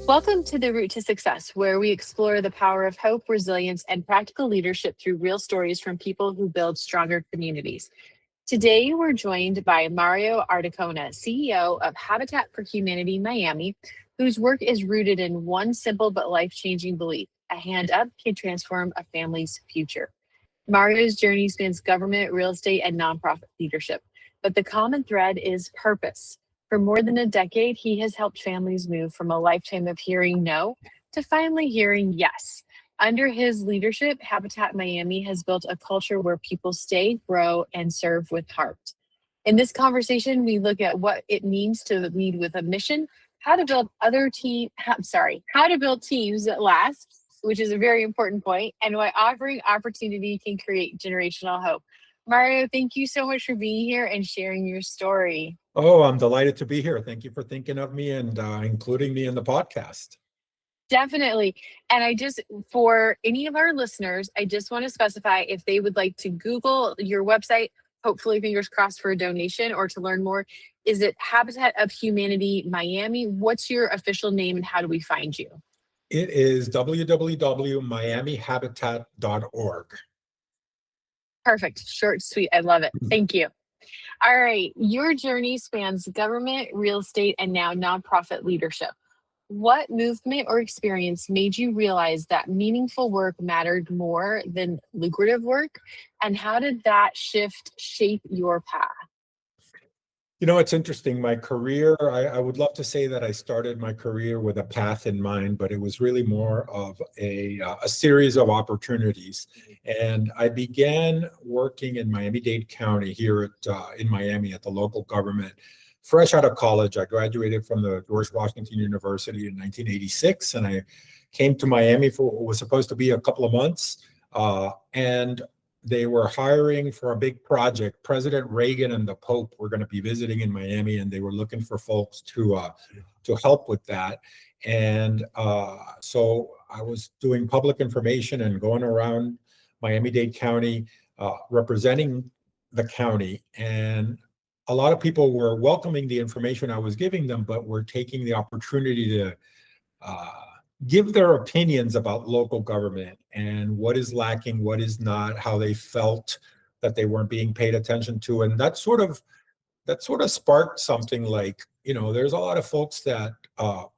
Welcome to The Route to Success, where we explore the power of hope, resilience, and practical leadership through real stories from people who build stronger communities. Today, we're joined by Mario Artecona, CEO of Habitat for Humanity Miami, whose work is rooted in one simple but life-changing belief: a hand up can transform a family's future. Mario's journey spans government, real estate, and nonprofit leadership, but the common thread is purpose. For more than a decade, he has helped families move from a lifetime of hearing no to finally hearing yes. Under his leadership, Habitat Miami has built a culture where people stay, grow, and serve with heart. In this conversation, we look at what it means to lead with a mission, how to build how to build teams that last, which is a very important point, and why offering opportunity can create generational hope. Mario, thank you so much for being here and sharing your story. Oh, I'm delighted to be here. Thank you for thinking of me and including me in the podcast. Definitely. And for any of our listeners, I just want to specify if they would like to Google your website, hopefully fingers crossed for a donation or to learn more. Is it Habitat of Humanity Miami? What's your official name and how do we find you? It is www.miamihabitat.org. Perfect. Short, sweet. I love it. Thank you. All right. Your journey spans government, real estate, and now nonprofit leadership. What movement or experience made you realize that meaningful work mattered more than lucrative work? And how did that shift shape your path? You know, it's interesting. My career, I would love to say that I started my career with a path in mind, but it was really more of a series of opportunities. And I began working in Miami-Dade County here in Miami at the local government. Fresh out of college, I graduated from the George Washington University in 1986, and I came to Miami for what was supposed to be a couple of months. And they were hiring for a big project. President Reagan and the Pope were going to be visiting in Miami, and they were looking for folks to help with that. And so I was doing public information and going around Miami-Dade County, representing the county. And a lot of people were welcoming the information I was giving them, but were taking the opportunity to give their opinions about local government and what is lacking, what is not, how they felt that they weren't being paid attention to. And that sort of sparked something like, you know, there's a lot of folks that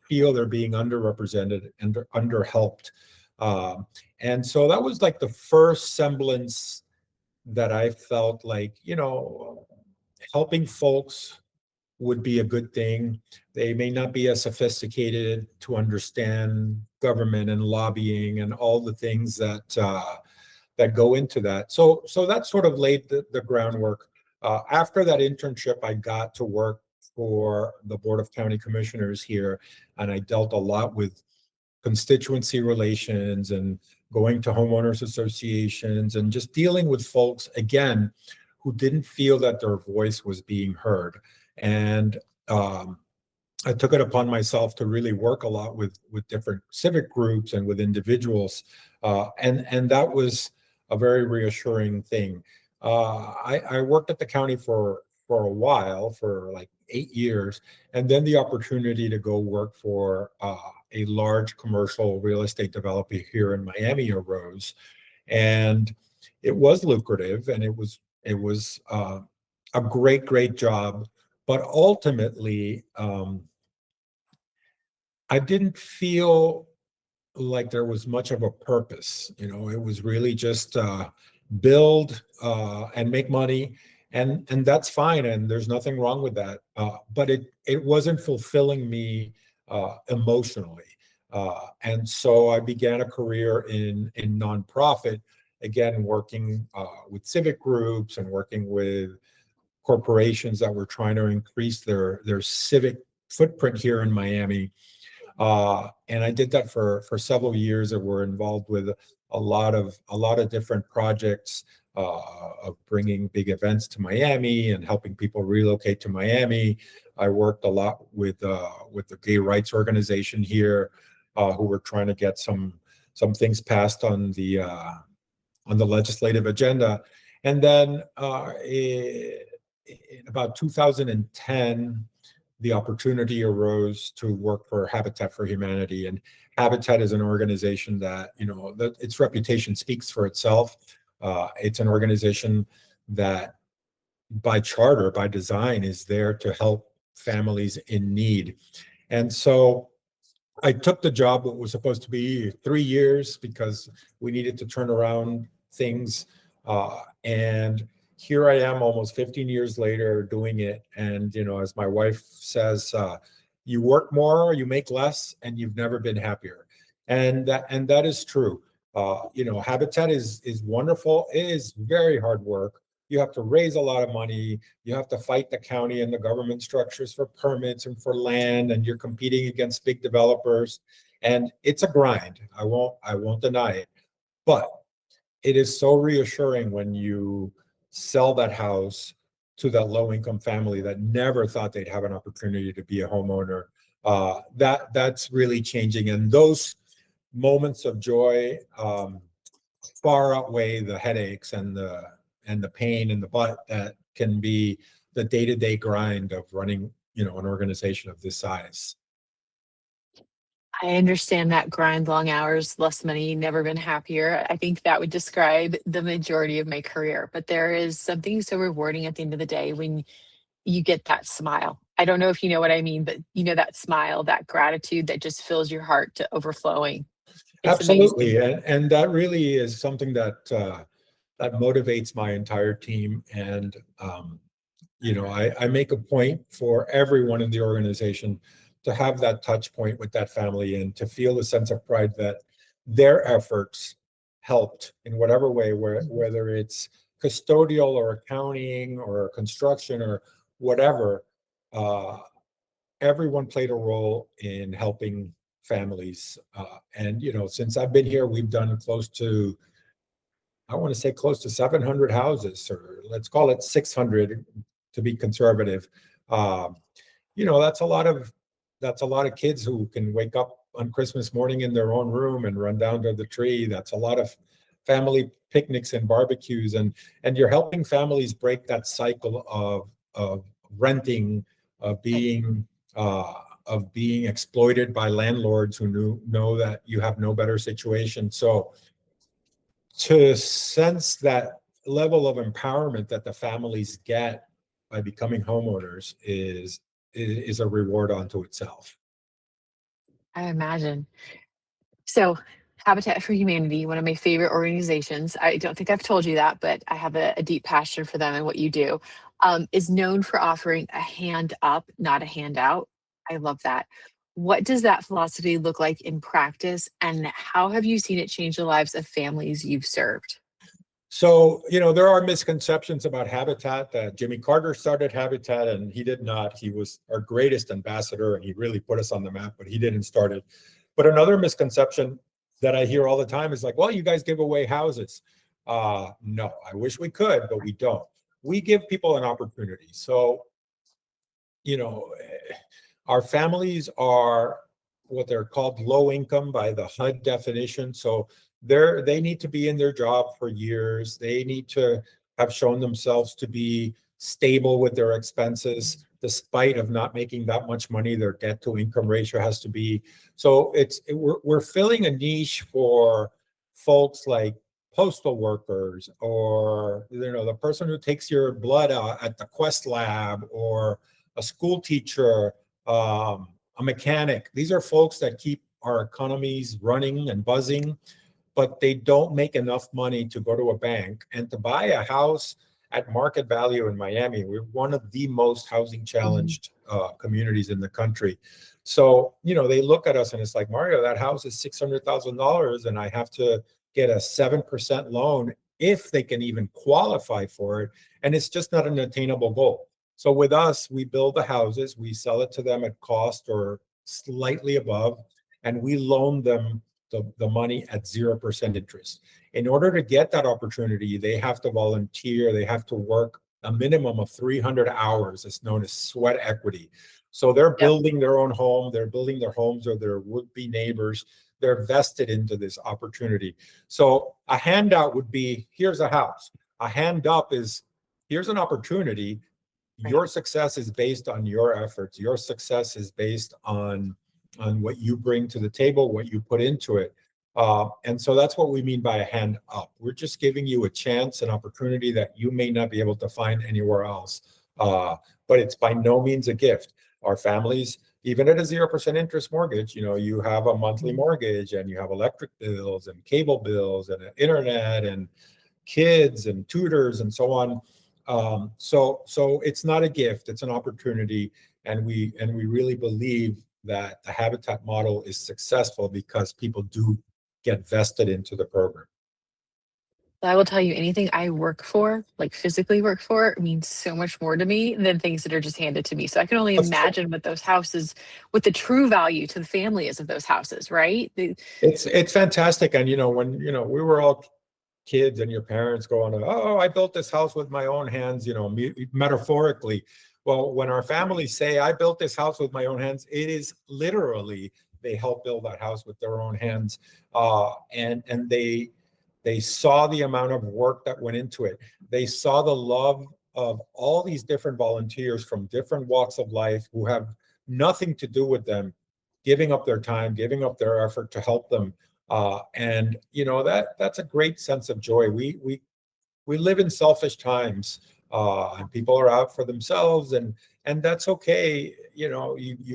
feel they're being underrepresented and underhelped. And so that was like the first semblance that I felt like, you know, helping folks would be a good thing. They may not be as sophisticated to understand government and lobbying and all the things that that go into that. So that sort of laid the groundwork. After that internship, I got to work for the Board of County Commissioners here, and I dealt a lot with constituency relations and going to homeowners associations and just dealing with folks, again, who didn't feel that their voice was being heard. And I took it upon myself to really work a lot with different civic groups and with individuals, and that was a very reassuring thing. I worked at the county for a while, for like 8 years, and then the opportunity to go work for a large commercial real estate developer here in Miami arose, and it was lucrative, and it was a great job. But ultimately, I didn't feel like there was much of a purpose. You know, it was really just build and make money, and that's fine, and there's nothing wrong with that. But it wasn't fulfilling me emotionally, and so I began a career in nonprofit, again working with civic groups and working with corporations that were trying to increase their civic footprint here in Miami. And I did that for several years, and were involved with a lot of different projects of bringing big events to Miami and helping people relocate to Miami. I worked a lot with the gay rights organization here, who were trying to get some things passed on the legislative agenda. And then in about 2010, the opportunity arose to work for Habitat for Humanity. And Habitat is an organization that, that its reputation speaks for itself. It's an organization that by charter, by design, is there to help families in need. And so I took the job that was supposed to be 3 years because we needed to turn around things. And here I am almost 15 years later doing it. And, as my wife says, you work more, you make less, and you've never been happier. And that is true. Habitat is wonderful. It is very hard work. You have to raise a lot of money. You have to fight the county and the government structures for permits and for land, and you're competing against big developers. And it's a grind. I won't deny it. But it is so reassuring when you sell that house to that low-income family that never thought they'd have an opportunity to be a homeowner. That's really changing. And those moments of joy far outweigh the headaches and the pain in the butt that can be the day-to-day grind of running, an organization of this size. I understand that grind, long hours, less money, never been happier. I think that would describe the majority of my career. But there is something so rewarding at the end of the day when you get that smile. I don't know if you know what I mean, but that smile, that gratitude that just fills your heart to overflowing. It's Absolutely. amazing. And that really is something that that motivates my entire team. And I make a point for everyone in the organization to have that touch point with that family and to feel the sense of pride that their efforts helped in whatever way, whether it's custodial or accounting or construction or whatever. Everyone played a role in helping families. And since I've been here, we've done I want to say close to 700 houses, or let's call it 600 to be conservative. Um, that's a lot of kids who can wake up on Christmas morning in their own room and run down to the tree. That's a lot of family picnics and barbecues, and you're helping families break that cycle of renting, of being exploited by landlords who know that you have no better situation. So to sense that level of empowerment that the families get by becoming homeowners is a reward unto itself. I imagine. So, Habitat for Humanity, one of my favorite organizations, I don't think I've told you that, but I have a deep passion for them and what you do, is known for offering a hand up, not a handout. I love that. What does that philosophy look like in practice, and how have you seen it change the lives of families you've served? So, there are misconceptions about Habitat. That Jimmy Carter started Habitat and he did not. He was our greatest ambassador and he really put us on the map, but he didn't start it. But another misconception that I hear all the time is like, well, you guys give away houses. No, I wish we could, but we don't. We give people an opportunity. So, you know, our families are what they're called low income by the HUD definition. So they need to be in their job for years. They need to have shown themselves to be stable with their expenses, despite of not making that much money. Their debt to income ratio has to be. So we're filling a niche for folks like postal workers, or the person who takes your blood out at the Quest lab, or a school teacher, a mechanic. These are folks that keep our economies running and buzzing, but they don't make enough money to go to a bank and to buy a house at market value in Miami. We're one of the most housing challenged communities in the country. So, they look at us and it's like, Mario, that house is $600,000 and I have to get a 7% loan if they can even qualify for it. And it's just not an attainable goal. So with us, we build the houses, we sell it to them at cost or slightly above, and we loan them the money at 0% interest. In order to get that opportunity, they have to volunteer, they have to work a minimum of 300 hours. It's known as sweat equity. So they're Yep. building their own home, they're building their homes of their would-be neighbors. They're vested into this opportunity. So a handout would be, here's a house. A hand up is, here's an opportunity. Right. your success is based on your efforts. Your success is based on what you bring to the table, what you put into it. And so that's what we mean by a hand up. We're just giving you a chance, an opportunity that you may not be able to find anywhere else. But it's by no means a gift. Our families, even at a 0% interest mortgage, you have a monthly Mhm. mortgage and you have electric bills and cable bills and internet and kids and tutors and so on. So it's not a gift, it's an opportunity. And we really believe that the Habitat model is successful because people do get vested into the program. I will tell you anything I work for, like physically work for, means so much more to me than things that are just handed to me. So I can only That's true. imagine what those houses, what the true value to the family is of those houses, right? It's fantastic. And when we were all kids and your parents go on, oh, I built this house with my own hands, metaphorically. Well, when our Right. families say I built this house with my own hands, it is literally they helped build that house with their own hands. And they saw the amount of work that went into it. They saw the love of all these different volunteers from different walks of life who have nothing to do with them, giving up their time, giving up their effort to help them. And that's a great sense of joy. We live in selfish times, and people are out for themselves, and that's okay. You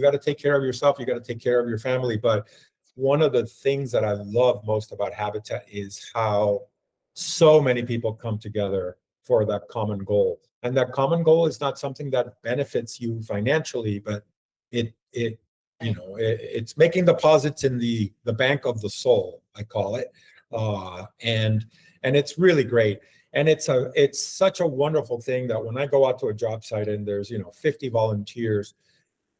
got to take care of yourself. You got to take care of your family. But one of the things that I love most about Habitat is how so many people come together for that common goal. And that common goal is not something that benefits you financially, but Right. it's making deposits in the bank of the soul, I call it. And it's really great. And it's such a wonderful thing that when I go out to a job site and there's 50 volunteers,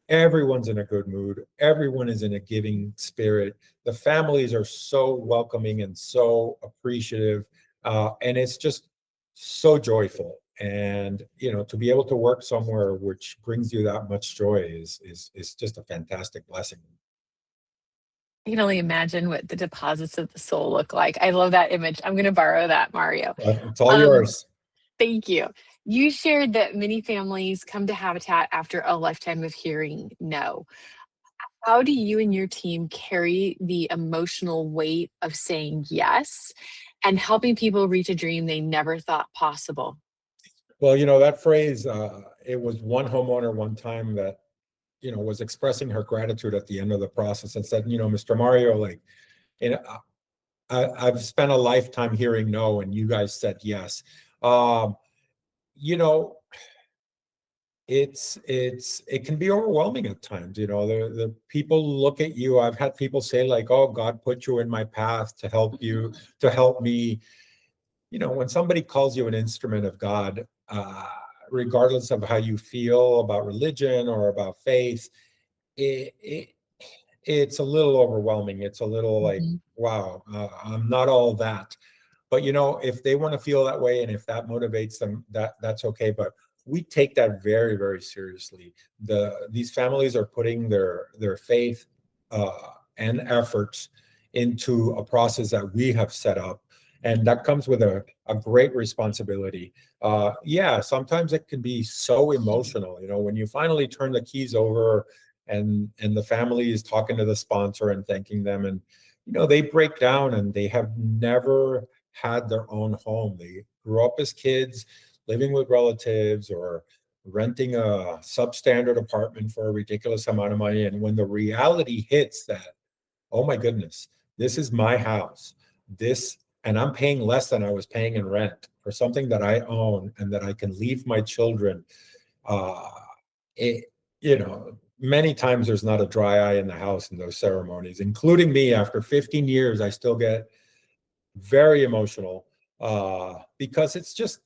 everyone's in a good mood, everyone is in a giving spirit, the families are so welcoming and so appreciative, and it's just so joyful. And to be able to work somewhere which brings you that much joy is just a fantastic blessing. I can only imagine what the deposits of the soul look like. I love that image. I'm going to borrow that, Mario. It's all Um, yours. Thank you. You shared that many families come to Habitat after a lifetime of hearing no. How do you and your team carry the emotional weight of saying yes and helping people reach a dream they never thought possible? Well, that phrase, it was one homeowner one time that was expressing her gratitude at the end of the process and said, Mr. Mario, like, you know, I've spent a lifetime hearing no, and you guys said yes. Um, you know, it can be overwhelming at times. The people look at you. I've had people say like, "Oh, God put you in my path to help you, to help me." When somebody calls you an instrument of God, regardless of how you feel about religion or about faith, it, it it's a little overwhelming. It's a little like, Mhm. wow, I'm not all that. But if they want to feel that way and if that motivates them, that's okay. But we take that very, very seriously. These families are putting their faith, and efforts into a process that we have set up. And that comes with a great responsibility. Yeah, sometimes it can be so emotional, when you finally turn the keys over and the family is talking to the sponsor and thanking them, and they break down and they have never had their own home. They grew up as kids living with relatives or renting a substandard apartment for a ridiculous amount of money. And when the reality hits that, oh my goodness, this is my house, and I'm paying less than I was paying in rent for something that I own and that I can leave my children. Uh, it, many times there's not a dry eye in the house in those ceremonies, including me. After 15 years, I still get very emotional, because it's just,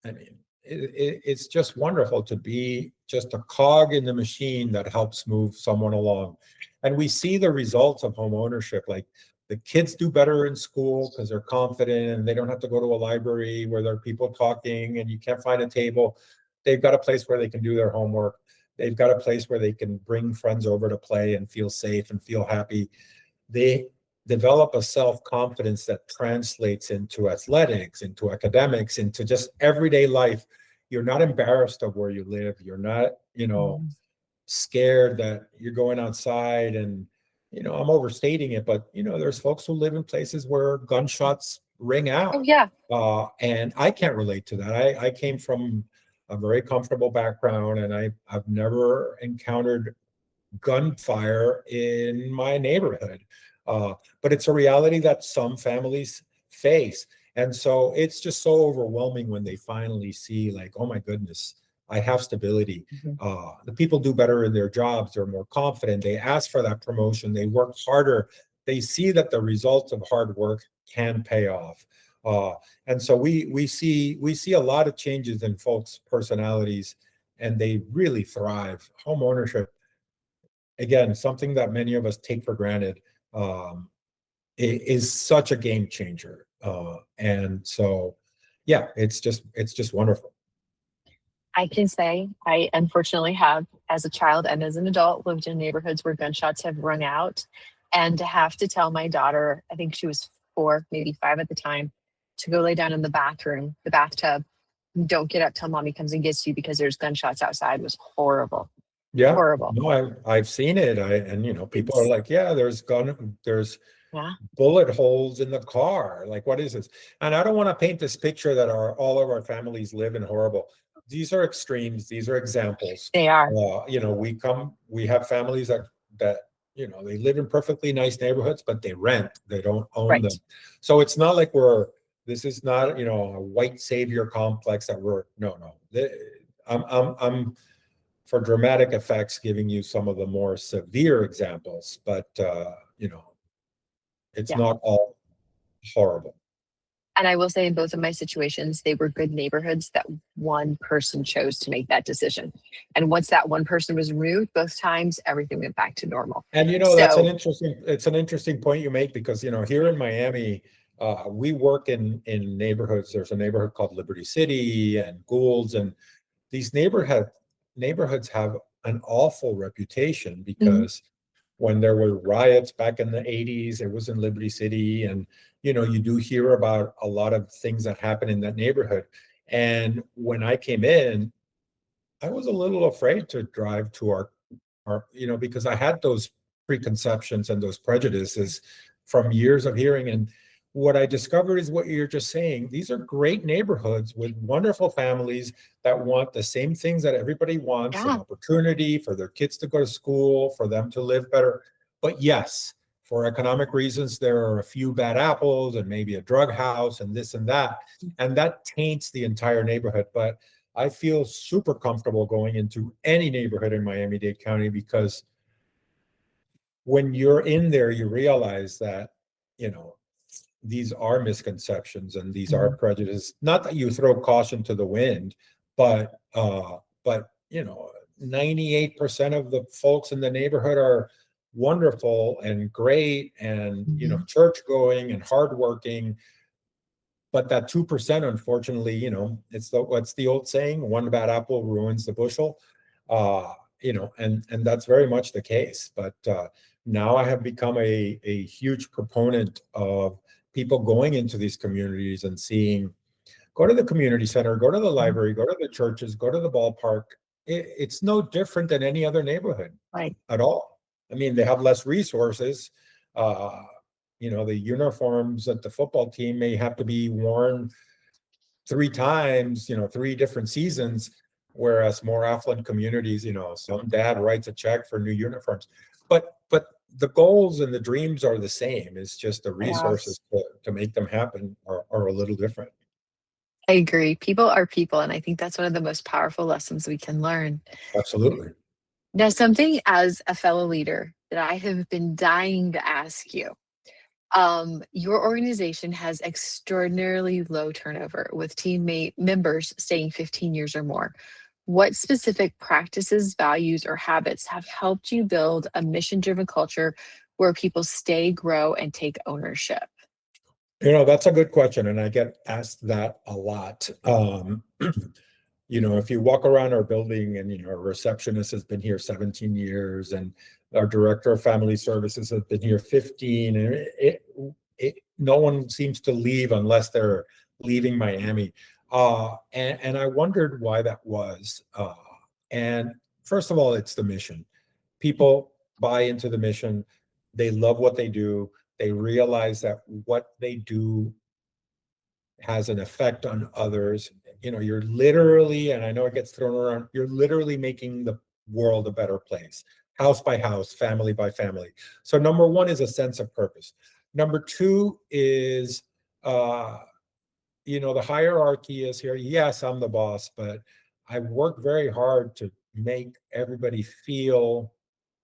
I mean, it's just wonderful to be just a cog in the machine that helps move someone along. And we see the results of home ownership. Like the kids do better in school because they're confident and they don't have to go to a library where there are people talking and you can't find a table. They've got a place where they can do their homework. They've got a place where they can bring friends over to play and feel safe and feel happy. They develop a self-confidence that translates into athletics, into academics, into just everyday life. you're not embarrassed of where you live. You're not, scared that you're going outside and, I'm overstating it, but, there's folks who live in places where gunshots ring Oh, out. yeah. And I can't relate to that. I came from a very comfortable background, and I've never encountered gunfire in my neighborhood. But it's a reality that some families face. And so it's just so overwhelming when they finally see, like, oh my goodness, I have stability. The people do better in their jobs. They're more confident. They ask for that promotion. They work harder. They see that the results of hard work can pay off. And so we see a lot of changes in folks' personalities, and they really thrive. Home ownership, again, something that many of us take for granted, is such a game changer. And so, yeah, it's just wonderful. I can say I unfortunately have, as a child and as an adult, lived in neighborhoods where gunshots have rung out. And to have to tell my daughter, I think she was 4, maybe 5 at the time, to go lay down in the bathroom, the bathtub, don't get up till mommy comes and gets you because there's gunshots outside was horrible. Yeah, Horrible. no, I've seen it. And people are It's, like, yeah, there's yeah. bullet holes in the car. Like, what is this? And I don't want to paint this picture that all of our families live in horrible. These are extremes. These are examples. They are. We have families that they live in perfectly nice neighborhoods, but they rent. They don't own Right. them. So it's not like this is not, a white savior complex that no. I'm for dramatic effects giving you some of the more severe examples, but it's Yeah. not all horrible. And I will say in both of my situations, they were good neighborhoods that one person chose to make that decision. And once that one person was removed, both times, everything went back to normal. And So, it's an interesting point you make, because here in Miami, we work in neighborhoods. There's a neighborhood called Liberty City and Goulds, and these neighborhoods have an awful reputation, mhm, because when there were riots back in the 80s, it was in Liberty City, and you do hear about a lot of things that happen in that neighborhood. And when I came in, I was a little afraid to drive to because I had those preconceptions and those prejudices from years of hearing. And what I discovered is what you're just saying. These are great neighborhoods with wonderful families that want the same things that everybody wants: an yeah, opportunity for their kids to go to school, for them to live better. But yes, for economic reasons, there are a few bad apples and maybe a drug house and this and that. And that taints the entire neighborhood. But I feel super comfortable going into any neighborhood in Miami-Dade County, because when you're in there, you realize that, these are misconceptions and these are mhm, prejudices. Not that you throw caution to the wind, but 98% of the folks in the neighborhood are wonderful and great and, mhm, church going and hardworking. But that 2%, unfortunately, what's the old saying? One bad apple ruins the bushel. And that's very much the case. But now I have become a huge proponent of people going into these communities and seeing, go to the community center, go to the mhm. library, go to the churches, go to the ballpark. It's no different than any other neighborhood Right. at all. I mean, they have less resources. Uh, the uniforms at the football team may have to be worn 3 times, 3 different seasons, whereas more affluent communities, some dad writes a check for new uniforms. But the goals and the dreams are the same. It's just the They are. resources to make them happen are a little different. I agree. People are people. And I think that's one of the most powerful lessons we can learn. Absolutely. Now, something as a fellow leader that I have been dying to ask you. Your organization has extraordinarily low turnover with teammate members staying 15 years or more. What specific practices, values, or habits have helped you build a mission driven culture where people stay, grow, and take ownership? That's a good question, and I get asked that a lot. If you walk around our building, and our receptionist has been here 17 years, and our director of family services has been here 15, and no one seems to leave unless they're leaving Miami. And I wondered why that was. And first of all, it's the mission. People buy into the mission. They love what they do. They realize that what they do has an effect on others. You know, you're literally, and I know it gets thrown around, you're literally making the world a better place, house by house, family by family. So number one is a sense of purpose. Number two is, the hierarchy is here. Yes, I'm the boss, but I work very hard to make everybody feel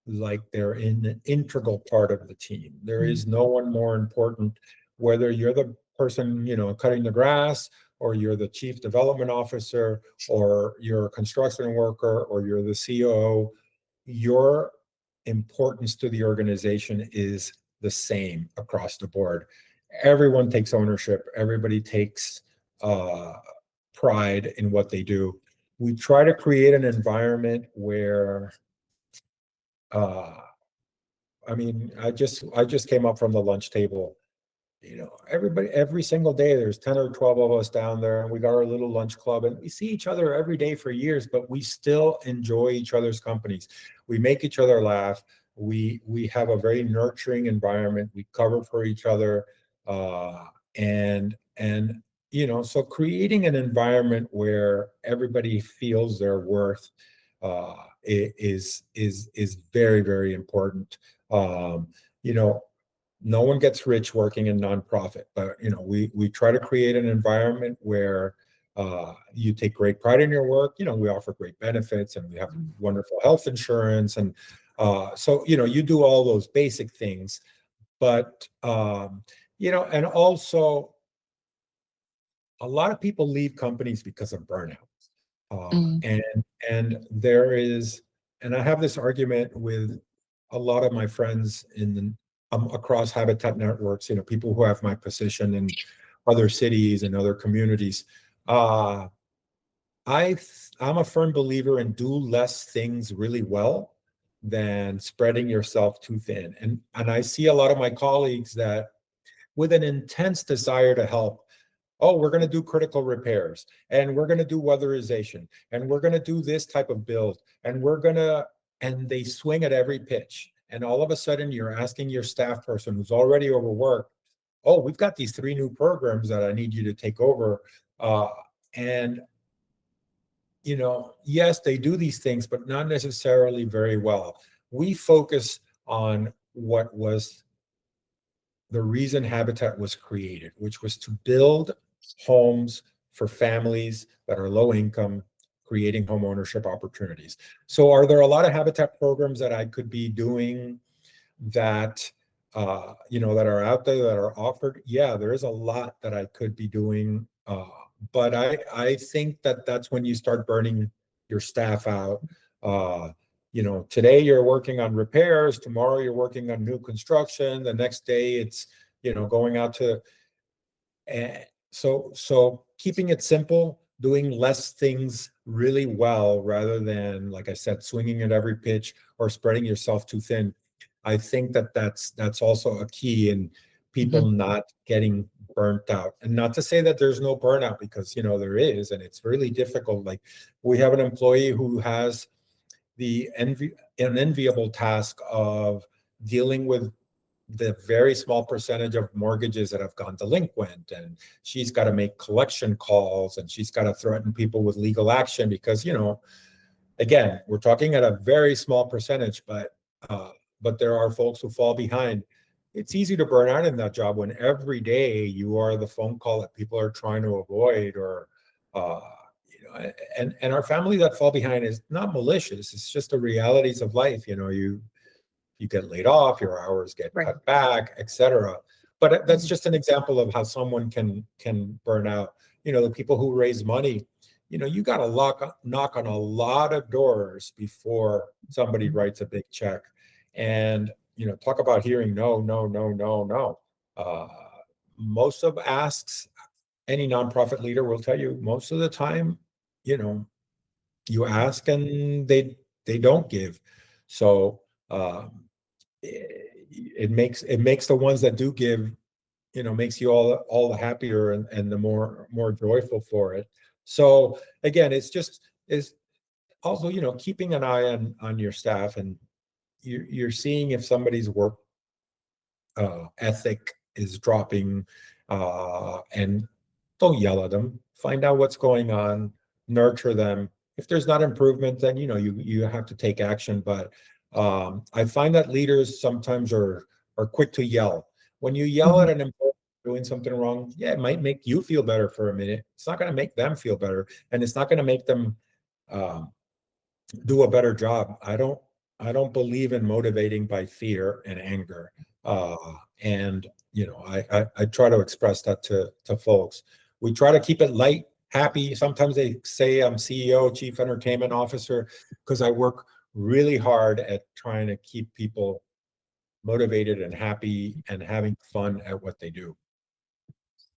like they're an integral part of the team. There is no one more important, whether you're the person, cutting the grass, or you're the chief development officer, or you're a construction worker, or you're the COO, your importance to the organization is the same across the board. Everyone takes ownership. Everybody takes pride in what they do. We try to create an environment where uh, I just came up from the lunch table. Everybody, every single day, there's 10 or 12 of us down there, and we got our little lunch club, and we see each other every day for years, but we still enjoy each other's companies. We make each other laugh. We have a very nurturing environment. We cover for each other. So creating an environment where everybody feels their worth is very, very important. Um, you know, no one gets rich working in nonprofit, but we try to create an environment where you take great pride in your work. We offer great benefits, and we have wonderful health insurance, and so you do all those basic things, but and also a lot of people leave companies because of burnout. Mm, And there is, and I have this argument with a lot of my friends across Habitat networks, people who have my position in other cities and other communities. Uh, I'm a firm believer in do less things really well than spreading yourself too thin. And I see a lot of my colleagues that with an intense desire to help. Oh, we're going to do critical repairs, and we're going to do weatherization, and we're going to do this type of build, and they swing at every pitch. And all of a sudden, you're asking your staff person who's already overworked, oh, we've got these 3 new programs that I need you to take over. And, yes, they do these things, but not necessarily very well. We focus on what was the reason Habitat was created, which was to build homes for families that are low income, creating home ownership opportunities. So are there a lot of Habitat programs that I could be doing that, that are out there that are offered? Yeah, there is a lot that I could be doing. But I think that that's when you start burning your staff out. Today you're working on repairs, tomorrow you're working on new construction, the next day it's, going out to, so keeping it simple, doing less things really well rather than, like I said, swinging at every pitch or spreading yourself too thin. I think that that's also a key in people mhm, not getting burnt out. And not to say that there's no burnout, because there is, and it's really difficult. Like, we have an employee who has an enviable task of dealing with the very small percentage of mortgages that have gone delinquent, and she's got to make collection calls, and she's got to threaten people with legal action because, again, we're talking at a very small percentage, but there are folks who fall behind. It's easy to burn out in that job when every day you are the phone call that people are trying to avoid, or uh, and our family that fall behind is not malicious. It's just the realities of life. You get laid off, your hours get right. cut back, etc. But that's Mhm, just an example of how someone can burn out. The people who raise money, you got to knock on a lot of doors before somebody mhm, writes a big check. And talk about hearing no, no, no, no, no. Uh, most of asks, any nonprofit leader will tell you, most of the time, you know, you ask and they don't give. So um, it makes the ones that do give makes you all the happier and the more joyful for it. So again, is also, keeping an eye on your staff, and you're seeing if somebody's work ethic is dropping, and don't yell at them. Find out what's going on, nurture them. If there's not improvement, then you have to take action. But I find that leaders sometimes are quick to yell. When you yell Mhm. at an employee doing something wrong, yeah, it might make you feel better for a minute. It's not going to make them feel better, and it's not going to make them um, do a better job. I don't believe in motivating by fear and anger. Uh, and I try to express that to folks. We try to keep it light, happy. Sometimes they say I'm CEO, Chief Entertainment Officer, because I work really hard at trying to keep people motivated and happy and having fun at what they do.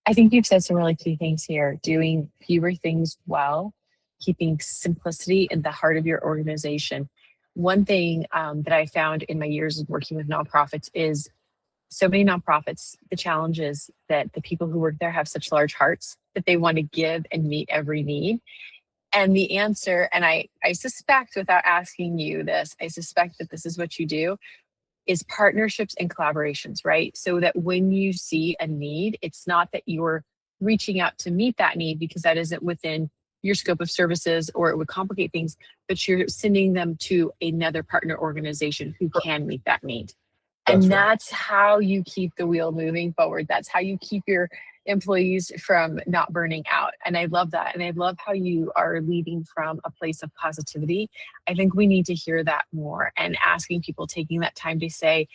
I think you've said some really key things here. Doing fewer things well, keeping simplicity in the heart of your organization. One thing that I found in my years of working with nonprofits is so many nonprofits, the challenge is that the people who work there have such large hearts that they want to give and meet every need. And the answer, and I suspect without asking you this, I suspect that this is what you do, is partnerships and collaborations, right? So that when you see a need, it's not that you're reaching out to meet that need because that isn't within your scope of services or it would complicate things, but you're sending them to another partner organization who can meet that need. That's And right. that's how you keep the wheel moving forward. That's how you keep your employees from not burning out. And I love that. And I love how you are leading from a place of positivity. I think we need to hear that more and asking people, taking that time to say,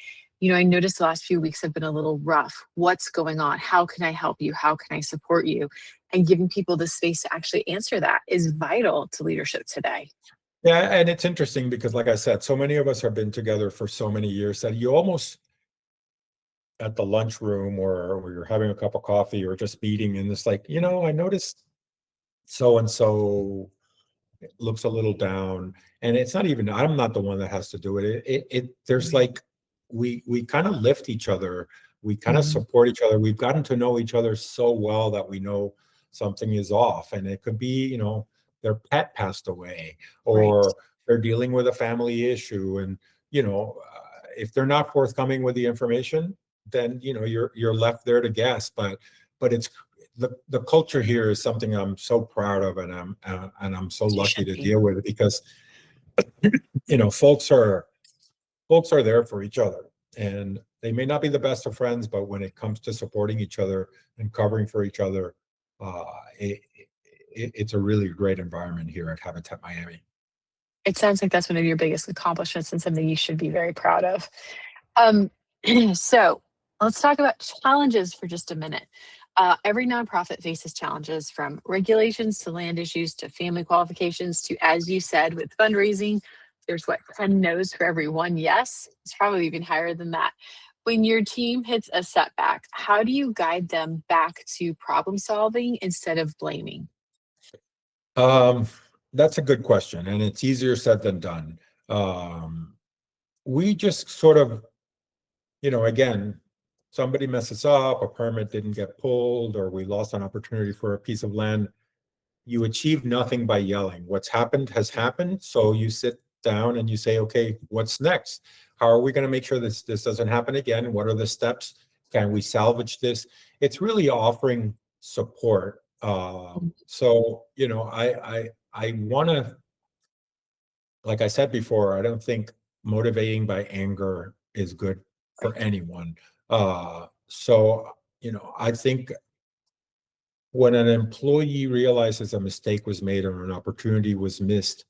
I noticed the last few weeks have been a little rough. What's going on? How can I help you? How can I support you? And giving people the space to actually answer that is vital to leadership today. Yeah, and it's interesting because, like I said, so many of us have been together for so many years that you almost at the lunchroom or you're having a cup of coffee or just meeting, and it's like, I noticed so and so looks a little down, and it's not even, I'm not the one that has to do it. There's like, we kind of lift each other, we kind of Mhm. support each other. We've gotten to know each other so well that we know something is off, and it could be, their pet passed away, Right. or they're dealing with a family issue, and if they're not forthcoming with the information, then you're left there to guess. But it's the culture here is something I'm so proud of, and I'm so You lucky should to be. deal with it because folks are there for each other, and they may not be the best of friends, but when it comes to supporting each other and covering for each other, uh, it's a really great environment here at Habitat Miami. It sounds like that's one of your biggest accomplishments and something you should be very proud of. Um, so let's talk about challenges for just a minute. Every nonprofit faces challenges from regulations to land issues to family qualifications to, as you said, with fundraising, there's what, 10 no's for every one yes. It's probably even higher than that. When your team hits a setback, how do you guide them back to problem solving instead of blaming? Um, that's a good question, and it's easier said than done. We just sort of, again, somebody messes up, a permit didn't get pulled, or we lost an opportunity for a piece of land. You achieve nothing by yelling. What's happened has happened. So you sit down and you say, okay, what's next? How are we going to make sure this doesn't happen again? What are the steps? Can we salvage this? It's really offering support. So I want to, like I said before, I don't think motivating by anger is good for Right. anyone. So I think when an employee realizes a mistake was made or an opportunity was missed,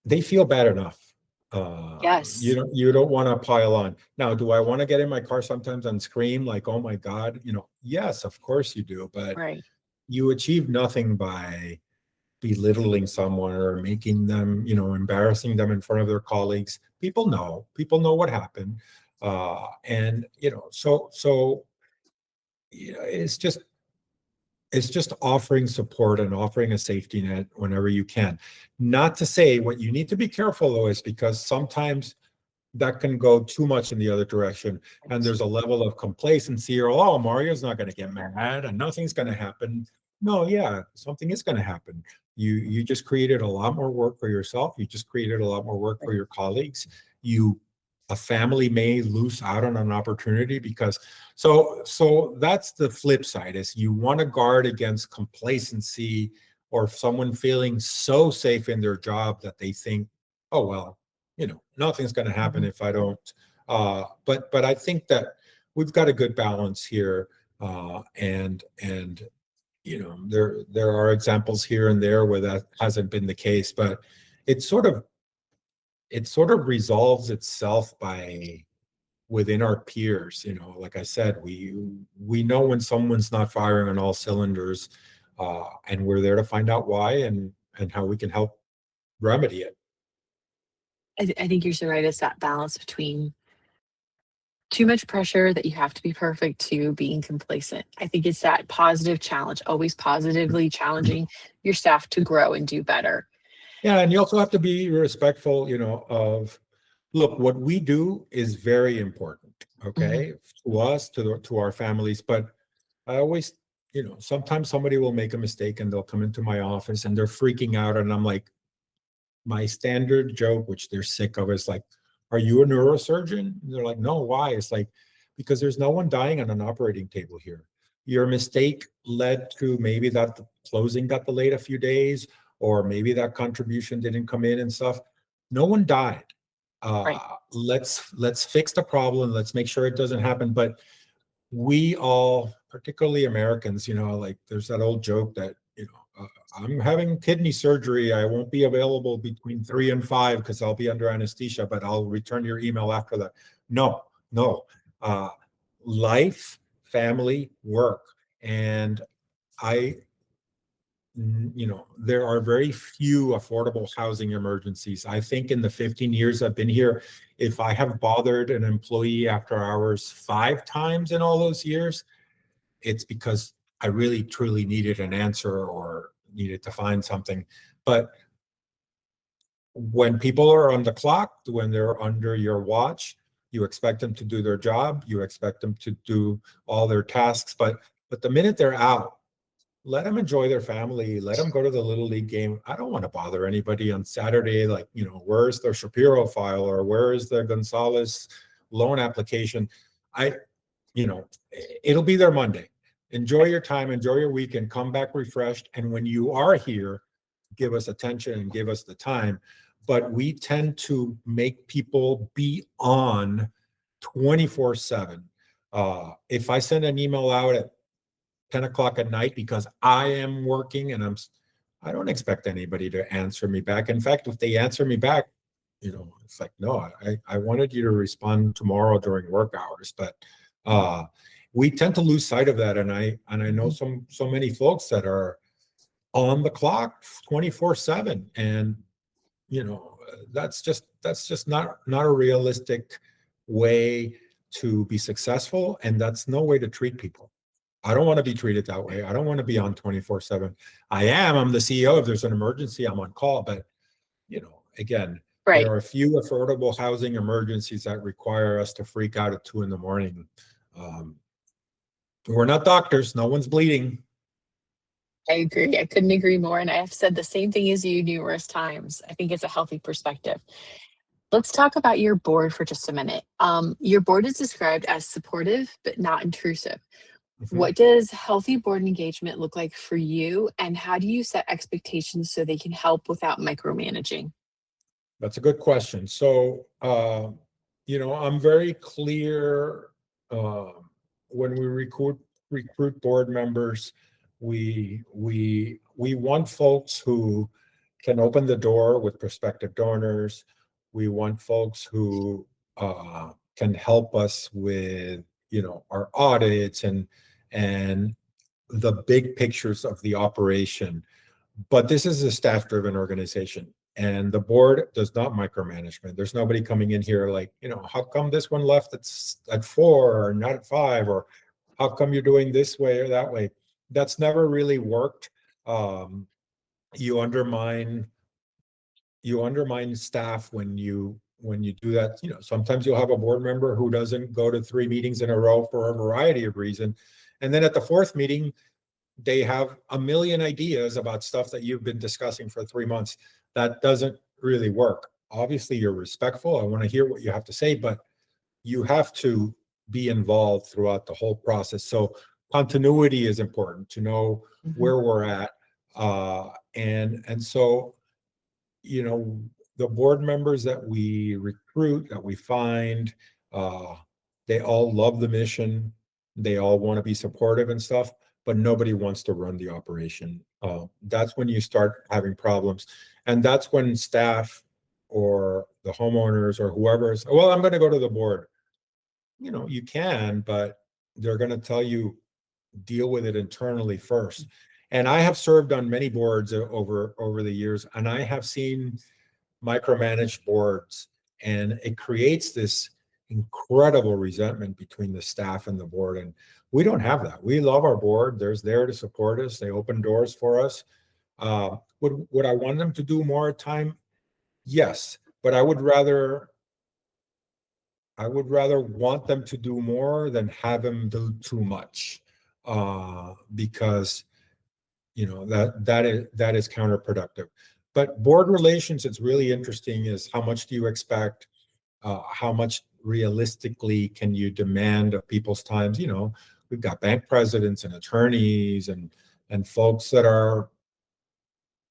they feel bad enough. You Yes. don't want to pile on. Now, do I want to get in my car sometimes and scream like, "Oh my God"? Yes, of course you do, but Right. you achieve nothing by belittling someone or making them, embarrassing them in front of their colleagues. People know what happened. And it's just offering support and offering a safety net whenever you can. Not to say, what you need to be careful though is because sometimes that can go too much in the other direction. And there's a level of complacency, or, oh, Mario's not going to get mad and nothing's going to happen. No, yeah, something is going to happen. You just created a lot more work for yourself. You just created a lot more work for your colleagues. A family may lose out on an opportunity because, so that's the flip side, is you want to guard against complacency or someone feeling so safe in their job that they think, oh, well, nothing's going to happen if I don't. But I think that we've got a good balance here, and there are examples here and there where that hasn't been the case, but it sort of resolves itself by within our peers. Like I said, we know when someone's not firing on all cylinders, and we're there to find out why and how we can help remedy it. I think you're so right. It's that balance between too much pressure that you have to be perfect to being complacent. I think it's that positive challenge, always positively challenging your staff to grow and do better. Yeah, and you also have to be respectful, of, look, what we do is very important, okay, to us, to our families. But I always, sometimes somebody will make a mistake and they'll come into my office and they're freaking out, and I'm like, my standard joke, which they're sick of, is like, are you a neurosurgeon? And they're like, no, why? It's like, because there's no one dying on an operating table here. Your mistake led to maybe that the closing got delayed a few days, or maybe that contribution didn't come in and stuff. No one died. Right. Let's fix the problem. Let's make sure it doesn't happen. But we all, particularly Americans, like there's that old joke that, I'm having kidney surgery. I won't be available between 3 and 5 because I'll be under anesthesia, but I'll return your email after that. No. Life, family, work. And there are very few affordable housing emergencies. I think in the 15 years I've been here, if I have bothered an employee after hours 5 times in all those years, it's because I really truly needed an answer or needed to find something. But when people are on the clock, when they're under your watch, you expect them to do their job, you expect them to do all their tasks. But the minute they're out, let them enjoy their family, let them go to the little league game. I don't want to bother anybody on Saturday, like, where's their Shapiro file, or where is their Gonzalez loan application? It'll be there Monday. Enjoy your time, enjoy your weekend, come back refreshed. And when you are here, give us attention and give us the time. But we tend to make people be on 24/7. If I send an email out at 10 o'clock at night because I am working and I don't expect anybody to answer me back. In fact, if they answer me back, it's like, no, I wanted you to respond tomorrow during work hours. But we tend to lose sight of that. And I know so many folks that are on the clock 24/7. And, that's just not a realistic way to be successful. And that's no way to treat people. I don't want to be treated that way. I don't want to be on 24/7. I'm the CEO. If there's an emergency, I'm on call. But, again, Right. there are a few affordable housing emergencies that require us to freak out at 2 a.m. We're not doctors. No one's bleeding. I agree. I couldn't agree more. And I've said the same thing as you numerous times. I think it's a healthy perspective. Let's talk about your board for just a minute. Your board is described as supportive, but not intrusive. Mhm. What does healthy board engagement look like for you? And how do you set expectations so they can help without micromanaging? That's a good question. So, I'm very clear, when we recruit board members. We want folks who can open the door with prospective donors. We want folks who can help us with, our audits and the big pictures of the operation. But this is a staff-driven organization, and the board does not micromanagement. There's nobody coming in here like, how come this one left at 4 or not at 5, or how come you're doing this way or that way? That's never really worked. You undermine staff when when you do that, sometimes you'll have a board member who doesn't go to 3 meetings in a row for a variety of reasons. And then at the 4th meeting, they have a million ideas about stuff that you've been discussing for 3 months. That doesn't really work. Obviously, you're respectful. I want to hear what you have to say, but you have to be involved throughout the whole process. So continuity is important, to know where we're at. And so, the board members that we recruit, that we find, they all love the mission. They all want to be supportive and stuff, but nobody wants to run the operation. That's when you start having problems. And that's when staff or the homeowners or whoever is, well, I'm going to go to the board. You can, but they're going to tell you, deal with it internally first. And I have served on many boards over the years, and I have seen micromanaged boards, and it creates this incredible resentment between the staff and the board. And we don't have that. We love our board. They're there to support us. They open doors for us. Would I want them to do more time? Yes, but I would rather want them to do more than have them do too much, because that is counterproductive. But board relations, it's really interesting, is how much do you expect? How much realistically can you demand of people's times? We've got bank presidents and attorneys and folks that are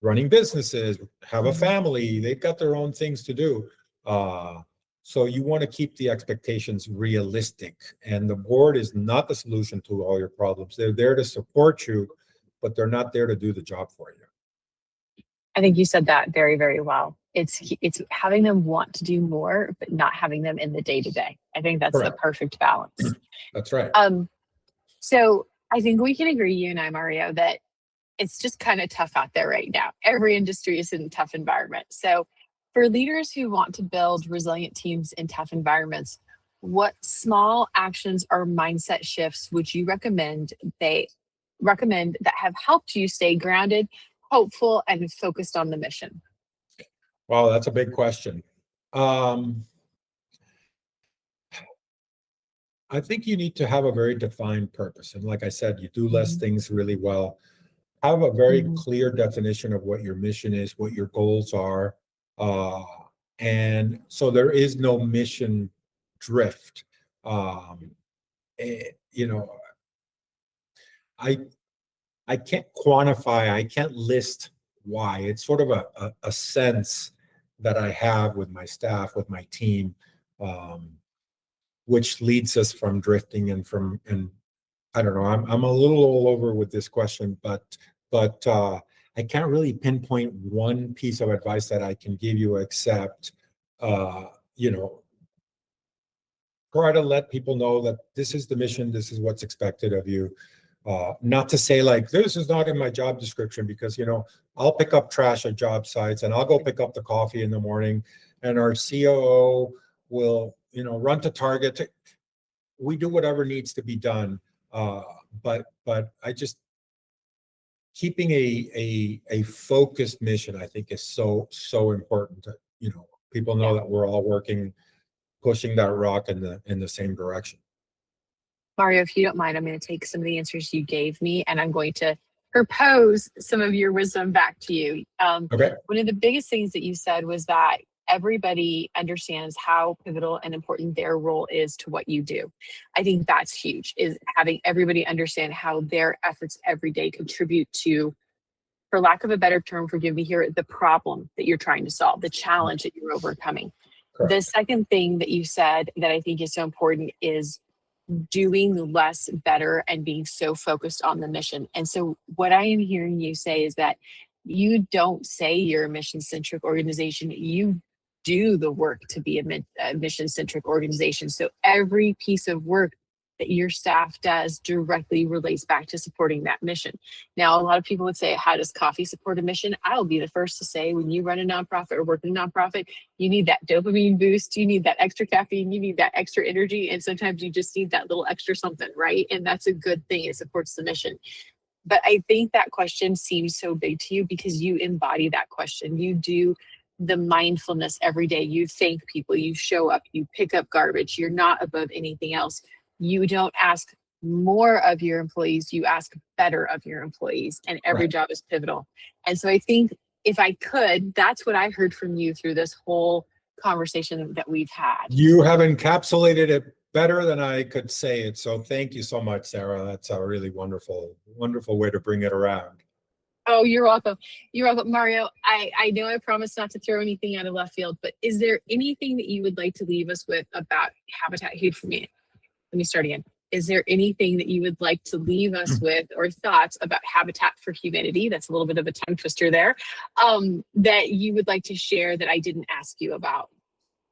running businesses, have a family, they've got their own things to do. So you want to keep the expectations realistic, and the board is not the solution to all your problems. They're there to support you, but they're not there to do the job for you. I think you said that very, very well. It's having them want to do more, but not having them in the day-to-day. I think that's Correct. the perfect balance. That's right. So I think we can agree, you and I, Mario, that it's just kind of tough out there right now. Every industry is in a tough environment. So for leaders who want to build resilient teams in tough environments, what small actions or mindset shifts would you recommend that have helped you stay grounded, hopeful, and focused on the mission? Wow, that's a big question. I think you need to have a very defined purpose. And like I said, you do less things really well. Have a very clear definition of what your mission is, what your goals are. And so there is no mission drift. I can't quantify, I can't list why. It's sort of a sense that I have with my staff, with my team, which leads us from drifting and I don't know, I'm a little all over with this question, but I can't really pinpoint one piece of advice that I can give you, except, try to let people know that this is the mission, this is what's expected of you. Not to say like, this is not in my job description, because, I'll pick up trash at job sites, and I'll go pick up the coffee in the morning, and our COO will, run to Target. We do whatever needs to be done. But I just, keeping a focused mission, I think, is so important to, people know that we're all working, pushing that rock in the same direction. Mario, if you don't mind, I'm going to take some of the answers you gave me, and I'm going to propose some of your wisdom back to you. Okay. One of the biggest things that you said was that everybody understands how pivotal and important their role is to what you do. I think that's huge, is having everybody understand how their efforts every day contribute to, for lack of a better term, forgive me here, the problem that you're trying to solve, the challenge that you're overcoming. Correct. The second thing that you said that I think is so important is doing less better and being so focused on the mission. And so what I am hearing you say is that you don't say you're a mission-centric organization, you do the work to be a mission-centric organization. So every piece of work that your staff does directly relates back to supporting that mission. Now, a lot of people would say, how does coffee support a mission? I'll be the first to say, when you run a nonprofit or work in a nonprofit, you need that dopamine boost, you need that extra caffeine, you need that extra energy, and sometimes you just need that little extra something, right? And that's a good thing. It supports the mission. But I think that question seems so big to you because you embody that question. You do the mindfulness every day. You thank people, you show up, you pick up garbage, you're not above anything else. You don't ask more of your employees, you ask better of your employees, and every Right. job is pivotal. And so I think if I could, that's what I heard from you through this whole conversation that we've had. You have encapsulated it better than I could say it. So thank you so much, Sarah. That's a really wonderful, wonderful way to bring it around. Oh, you're welcome. You're welcome. Mario, I know I promised not to throw anything out of left field, but is there anything that you would like to leave us with about Habitat? For me, let me start again. Is there anything that you would like to leave us with or thoughts about Habitat for Humanity? That's a little bit of a tongue twister there. That you would like to share that I didn't ask you about?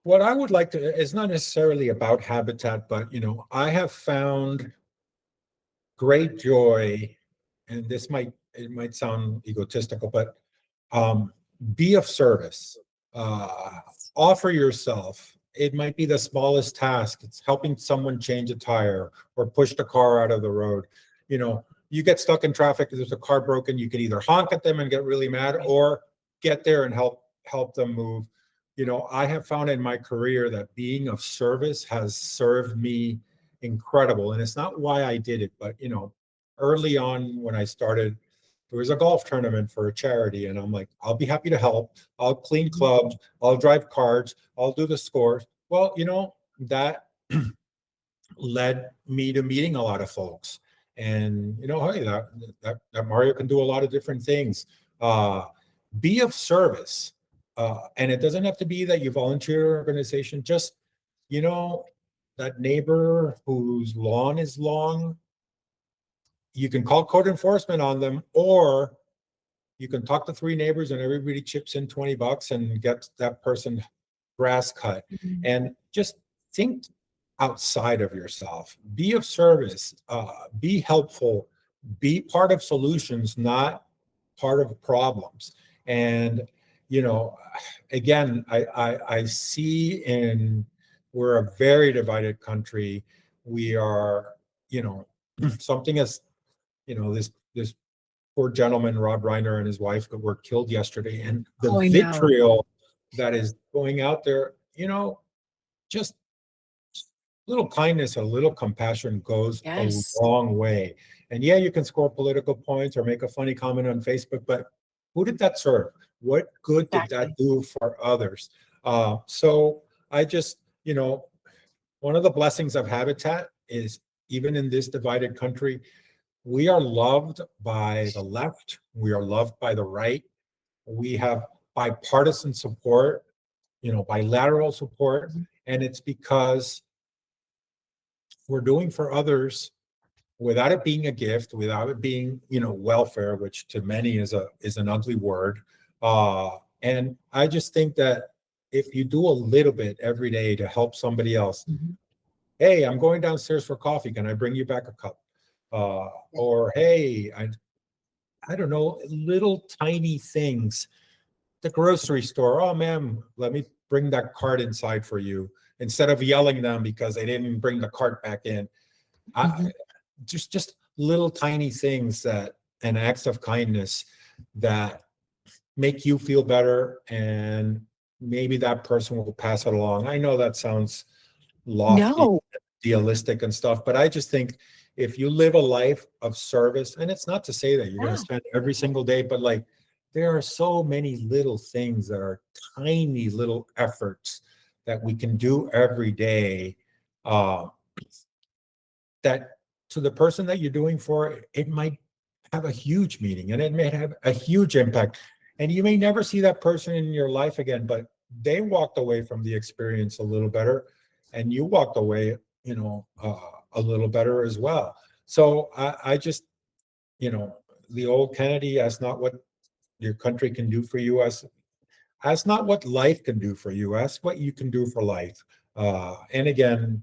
What I would like to, it's not necessarily about Habitat, but I have found great joy, and it might sound egotistical, but be of service. Offer yourself. It might be the smallest task. It's helping someone change a tire or push the car out of the road. You get stuck in traffic, there's a car broken, you can either honk at them and get really mad or get there and help them move. I have found in my career that being of service has served me incredible. And it's not why I did it, but early on when I started, there was a golf tournament for a charity, and I'm like, I'll be happy to help. I'll clean clubs, I'll drive cards, I'll do the scores. Well, that led me to meeting a lot of folks. And hey, that Mario can do a lot of different things. Be of service. And it doesn't have to be that you volunteer an organization, just that neighbor whose lawn is long, you can call code enforcement on them, or you can talk to 3 neighbors and everybody chips in $20 and gets that person grass cut. And just think outside of yourself. Be of service, be helpful, be part of solutions, not part of problems. And again, I see we're a very divided country. We are, something as, this poor gentleman, Rob Reiner, and his wife were killed yesterday. And the vitriol that is going out there, just a little kindness, a little compassion goes a long way. And yeah, you can score political points or make a funny comment on Facebook, but who did that serve? What good did that do for others? So I just, one of the blessings of Habitat is, even in this divided country, we are loved by the left, we are loved by the right. We have bipartisan support, bilateral support, and it's because we're doing for others without it being a gift, without it being, welfare, which to many is an ugly word. And I just think that if you do a little bit every day to help somebody else, hey, I'm going downstairs for coffee, can I bring you back a cup? Or hey, I don't know, little tiny things. The grocery store, oh ma'am, let me bring that cart inside for you, instead of yelling at them because they didn't bring the cart back in. Just little tiny things and acts of kindness that make you feel better, and maybe that person will pass it along. I know that sounds lofty, idealistic and stuff, but I just think if you live a life of service, and it's not to say that you're going to spend every single day, but like, there are so many little things that are tiny little efforts that we can do every day, that to the person that you're doing for, it might have a huge meaning, and it may have a huge impact. And you may never see that person in your life again, but they walked away from the experience a little better, and you walked away, a little better as well. So I just, the old Kennedy, ask not what your country can do for you, ask not what life can do for you, ask what you can do for life. And again,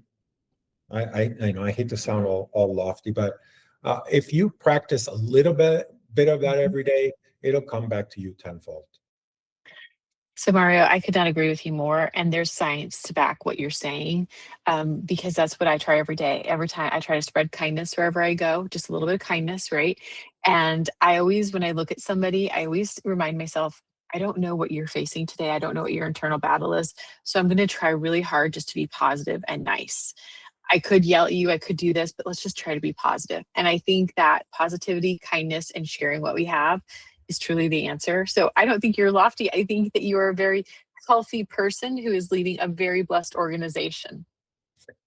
I know I hate to sound all lofty, but if you practice a little bit of that every day, it'll come back to you tenfold. So Mario, I could not agree with you more. And there's science to back what you're saying, because that's what I try every day. Every time I try to spread kindness wherever I go, just a little bit of kindness, right? And I always, when I look at somebody, I always remind myself, I don't know what you're facing today. I don't know what your internal battle is. So I'm going to try really hard just to be positive and nice. I could yell at you, I could do this, but let's just try to be positive. And I think that positivity, kindness, and sharing what we have is truly the answer. So I don't think you're lofty. I think that you are a very healthy person who is leading a very blessed organization.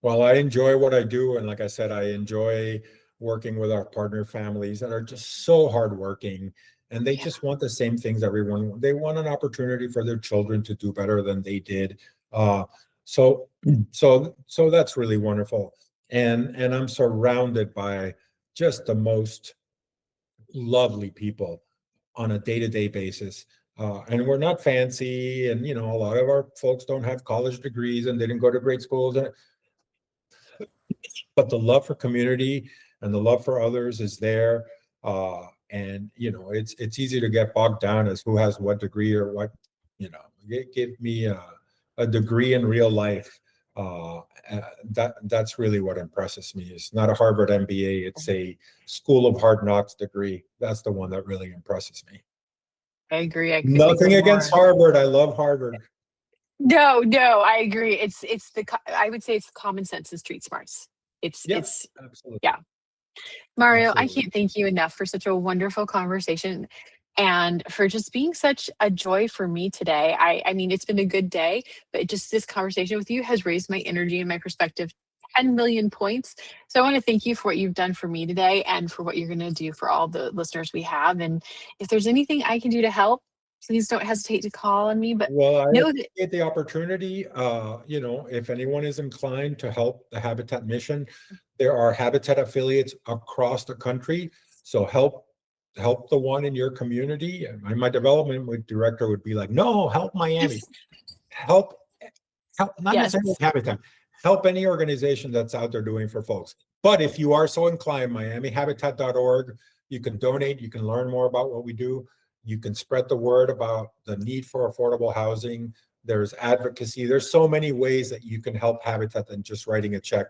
Well, I enjoy what I do. And like I said, I enjoy working with our partner families that are just so hardworking. And they Yeah. just want the same things everyone. They want an opportunity for their children to do better than they did. Uh, so that's really wonderful. And I'm surrounded by just the most lovely people on a day-to-day basis. And we're not fancy, and a lot of our folks don't have college degrees and they didn't go to great schools, but the love for community and the love for others is there. And it's easy to get bogged down as who has what degree or what. Give me a degree in real life. That's really what impresses me. It's not a Harvard MBA, it's a School of Hard Knocks degree. That's the one that really impresses me. I agree. I couldn't Nothing agree against more. Harvard. I love Harvard. No, I agree. I would say it's common sense and street smarts. Yeah, It's absolutely. yeah. Mario, I Absolutely. can't thank you enough for such a wonderful conversation and for just being such a joy for me today. I mean, it's been a good day, but just this conversation with you has raised my energy and my perspective 10 million points. So I want to thank you for what you've done for me today and for what you're going to do for all the listeners we have. And if there's anything I can do to help, please don't hesitate to call on me. But Well, I know that appreciate the opportunity. If anyone is inclined to help the Habitat mission, there are Habitat affiliates across the country. So help the one in your community. And my development director would be like, no, help Miami. Help, not yes, necessarily Habitat. Help any organization that's out there doing for folks. But if you are so inclined, MiamiHabitat.org, you can donate, you can learn more about what we do. You can spread the word about the need for affordable housing. There's advocacy. There's so many ways that you can help Habitat than just writing a check.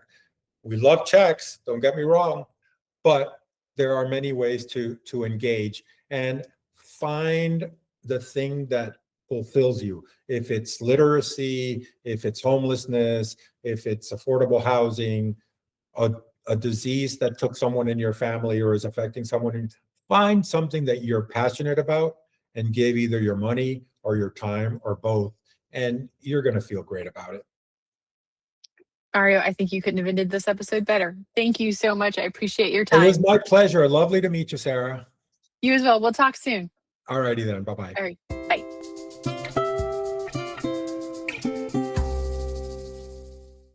We love checks, don't get me wrong, but there are many ways to engage and find the thing that fulfills you. If it's literacy, if it's homelessness, if it's affordable housing, a, a disease that took someone in your family or is affecting someone, find something that you're passionate about and give either your money or your time or both, and you're going to feel great about it. Mario, I think you couldn't have ended this episode better. Thank you so much. I appreciate your It was time. my pleasure. Lovely to meet you, Sarah. You as well. We'll talk soon. All righty then. Bye-bye. All right.